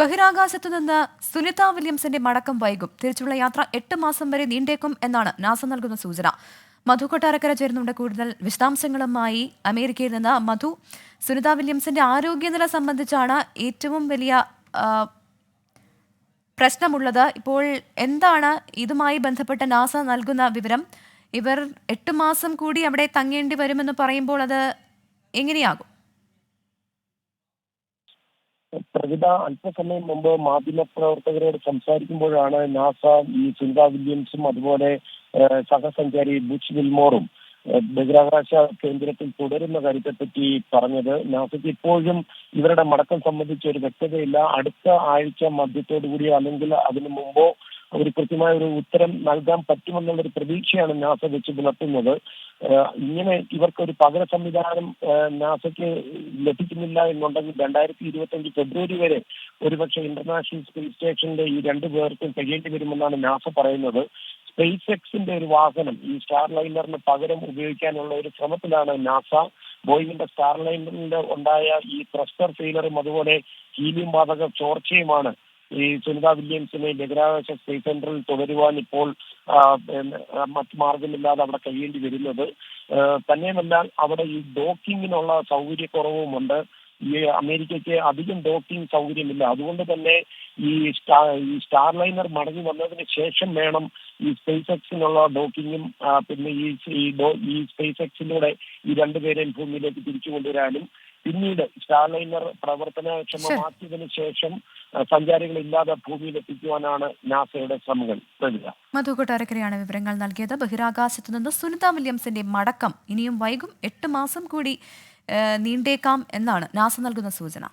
ബഹിരാകാശത്തു നിന്ന് സുനിത വില്യംസിന്റെ മടക്കം വൈകും. തിരിച്ചുള്ള യാത്ര 8 മാസം വരെ നീണ്ടേക്കും എന്നാണ് നാസ നൽകുന്ന സൂചന. മധു കൊട്ടാരക്കര ചേരുന്നുണ്ട് കൂടുതൽ വിശദാംശങ്ങളുമായി. അമേരിക്കയിൽ നിന്ന് മധു, സുനിത വില്യംസിന്റെ ആരോഗ്യനില സംബന്ധിച്ചാണ് ഏറ്റവും വലിയ പ്രശ്നമുള്ളത്. ഇപ്പോൾ എന്താണ് ഇതുമായി ബന്ധപ്പെട്ട് നാസ നൽകുന്ന വിവരം? ഇവർ 8 മാസം കൂടി അവിടെ തങ്ങേണ്ടി വരുമെന്ന് പറയുമ്പോൾ അത് എങ്ങനെയാകും? പ്രവിത അല്പസമയം മുമ്പ് മാധ്യമപ്രവർത്തകരോട് സംസാരിക്കുമ്പോഴാണ് നാസ ഈ സുനിത വില്യംസും അതുപോലെ സഹസഞ്ചാരി ബുച്ച് വിൽമോറും ബഹിരാകാശ കേന്ദ്രത്തിൽ തുടരുന്ന കാര്യത്തെപ്പറ്റി പറഞ്ഞത്. നാസയ്ക്ക് ഇപ്പോഴും ഇവരുടെ മടക്കം സംബന്ധിച്ച് ഒരു വ്യക്തതയില്ല. അടുത്ത ആഴ്ച മധ്യത്തോടുകൂടിയോ അല്ലെങ്കിൽ അതിനു മുമ്പോ ഒരു കൃത്യമായ ഒരു ഉത്തരം നൽകാൻ പറ്റുമെന്നുള്ളൊരു പ്രതീക്ഷയാണ് നാസ വെച്ച് പുലർത്തുന്നത്. ഇങ്ങനെ ഇവർക്കൊരു പകര സംവിധാനം നാസയ്ക്ക് ലഭിക്കുന്നില്ല എന്നുണ്ടെങ്കിൽ 2025 ഫെബ്രുവരി വരെ ഒരുപക്ഷെ ഇന്റർനാഷണൽ സ്പേസ് സ്റ്റേഷന്റെ ഈ രണ്ടു പേർക്കും കഴിയേണ്ടി വരുമെന്നാണ് നാസ പറയുന്നത്. സ്പേസ് എക്സിന്റെ ഒരു വാഹനം ഈ സ്റ്റാർ ലൈനറിന് പകരം ഉപയോഗിക്കാനുള്ള ഒരു ശ്രമത്തിലാണ് നാസ. ബോയിങ്ങിന്റെ സ്റ്റാർ ലൈനറിൽ ഉണ്ടായ ഈ ത്രസ്റ്റർ ഫെയിലറും അതുപോലെ ഹീലിയം വാതക ചോർച്ചയുമാണ് ഈ സുനിത വില്യംസിനെ ബഹിരാകാശ സ്പേസ് സെന്ററിൽ തുടരുവാൻ ഇപ്പോൾ മറ്റു മാർഗമില്ലാതെ അവിടെ കഴിയേണ്ടി വരുന്നത്. തന്നെയുമല്ല അവിടെ ഈ ഡോക്കിങ്ങിനുള്ള സൗകര്യക്കുറവുമുണ്ട്. ഈ അമേരിക്കയ്ക്ക് അധികം ഡോക്കിംഗ് സൗകര്യമില്ല. അതുകൊണ്ട് തന്നെ ഈ സ്റ്റാർ ലൈനർ മടങ്ങി വന്നതിന് ശേഷം വേണം ഈ സ്പേസ് എക്സിനുള്ള ഡോക്കിങ്ങും പിന്നെ ഈ സ്പേസ് എക്സിലൂടെ ഈ രണ്ടുപേരെയും ഭൂമിയിലേക്ക് തിരിച്ചു കൊണ്ടുവരാനും പിന്നീട് സ്റ്റാർ ലൈനർ പ്രവർത്തനക്ഷമമാക്കിയതിനു ശേഷം സഞ്ചാരികളില്ലാതെ ഭൂമിയിൽ എത്തിക്കുവാനാണ് നാസയുടെ ശ്രമങ്ങൾ. മധു കൊട്ടാരക്കരയാണ് വിവരങ്ങൾ നൽകിയത്. ബഹിരാകാശത്തു നിന്ന് സുനിത വില്യംസിന്റെ മടക്കം ഇനിയും വൈകും. 8 മാസം കൂടി നീണ്ടേക്കാം എന്നാണ് നാസ നൽകുന്ന സൂചന.